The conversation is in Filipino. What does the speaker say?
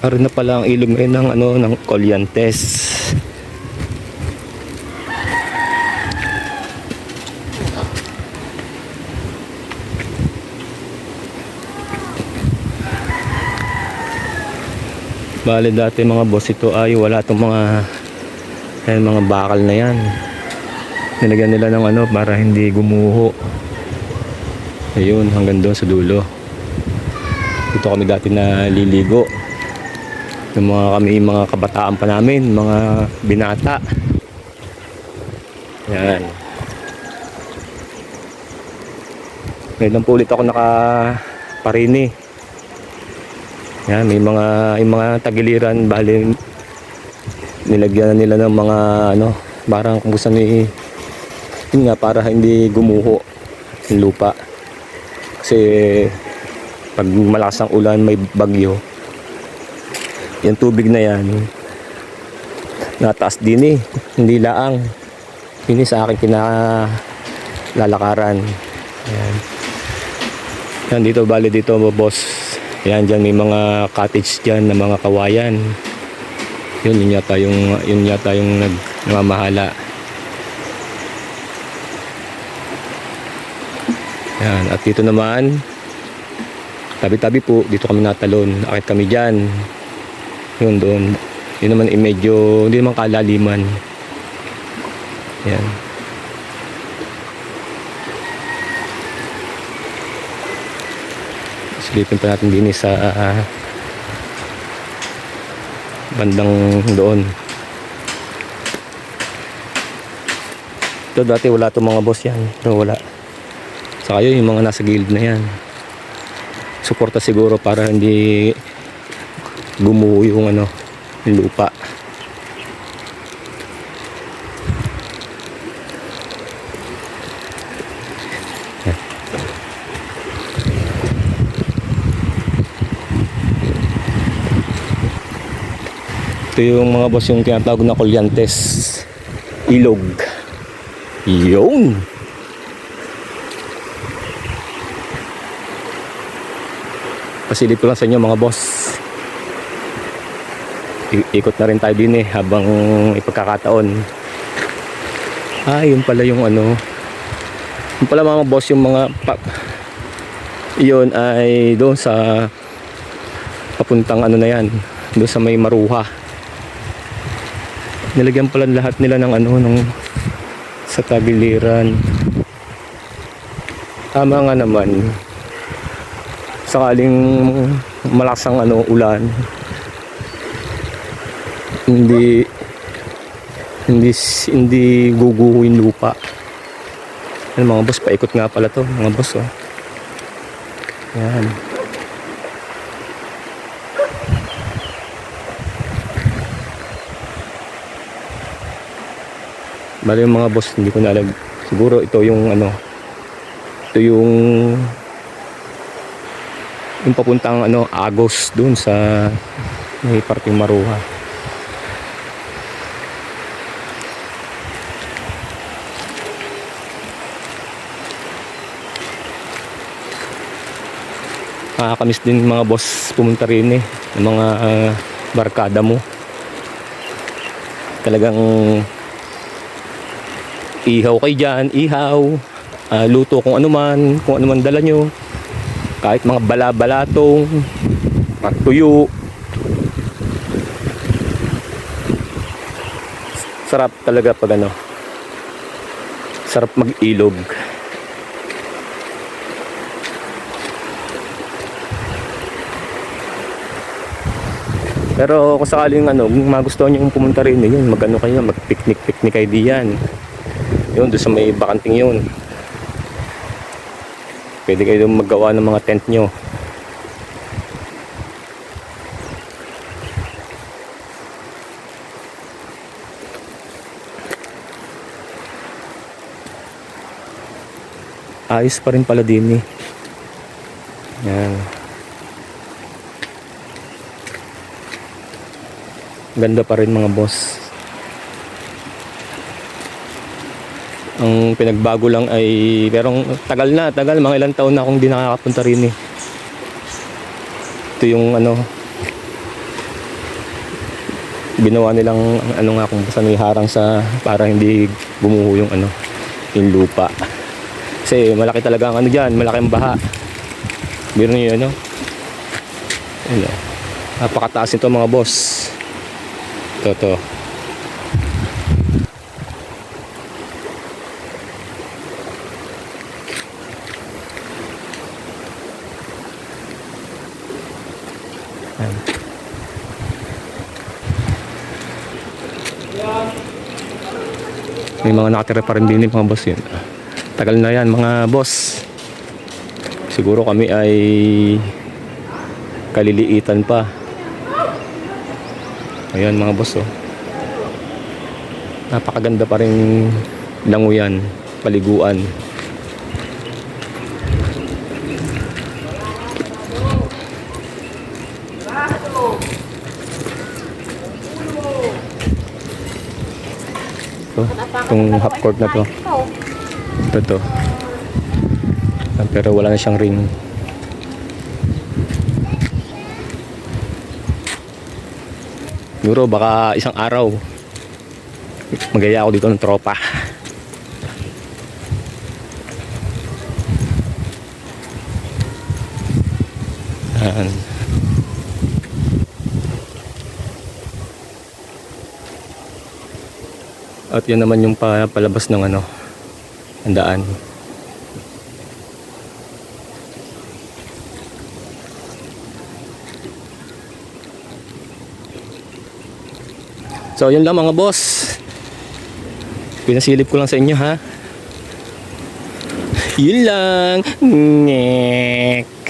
Meron na pala ang ilog ngayon ng ano, ng Colyantes. Bale dati mga boss, ito ay wala itong mga bakal na yan. Nilagyan nila ng ano para hindi gumuho. Ayun, hanggang doon sa dulo. Dito kami dati na liligo. Yung mga kabataan pa namin, mga binata. Yan. Ngayon lang po ulit ako nakaparini. Yan, may yung mga tagiliran, bali nilagyan nila ng mga ano, parang kung gusto yun nga, para hindi gumuho yung lupa. Kasi pag malakas ang ulan, may bagyo, yung tubig na yan nataas din hindi laang. Yun sa akin kinalalakaran. Yan. Yan dito, bali dito boss. Yan, dyan may mga cottage dyan na mga kawayan. Yun yata yung namamahala. Yan, at dito naman tabi-tabi po, dito kami natalon. Akit kami dyan. Yun doon. Yun naman medyo hindi naman kalaliman. Yan. Silipin pa natin din sa bandang doon. Ito dati wala itong mga boss yan. Ito wala. Saka yun, yung mga nasa gilid na yan. Suporta siguro para hindi gumuho yung ano, yung lupa. Ito yung mga boss, yung tinatawag na Colyantes ilog. Yun. Pasilip ko lang sa inyo mga boss. Ikot na rin tayo din habang ipagkakataon. Yun pala yung ano. Yun pala mga boss, yung mga yun ay doon sa papuntang ano na yan, doon sa may Maruha. Nilagyan pala lahat nila ng ano sa tagiliran. Tama nga naman. Sakaling malakas ang ulan, hindi guguho yung lupa. Ano mga boss, paikot nga pala to mga boss. Yan. Bali yung mga boss, hindi ko na alam. Siguro ito yung ito yung papuntang Agos dun sa may parting Maruha. Nakakamiss din mga boss pumunta rin ng mga barkada mo. Talagang ihaw kayo dyan, luto kung ano man dala nyo, kahit mga balabalatong, mga tuyo. Sarap talaga pag sarap mag-ilog. Pero kung sakaling magustuhan nyo pumunta rin yun, kayo, mag-picnic kayo diyan. Yun, doon sa may bakanting yun. Pwede kayo doon maggawa ng mga tent nyo. Ayos pa rin pala din Yan. Ganda pa rin mga boss. Ang pinagbago lang ay, pero tagal, mga ilang taon na akong di nakakapunta rin Ito yung ginawa nilang ano nga kung basta may harang sa para hindi bumuho yung ano yung lupa. Kasi malaki talaga ang ano diyan, malaki ang baha. Biro niyo ano? Ano? Napakataas nito mga boss. Ito. May mga nakatira pa rin din mga boss yun. Tagal na yan mga boss. Siguro kami ay kaliliitan pa. Ayan mga boss oh. Napakaganda pa rin languyan, paliguan. Itong half court na to. Ito. Pero wala na siyang ring. Siguro baka isang araw magaya ako dito ng tropa. Ayan. At yan naman yung palabas ng ano, ang daan. So yun lang mga boss. Pinasilip ko lang sa inyo ha. Yun lang. Ngek.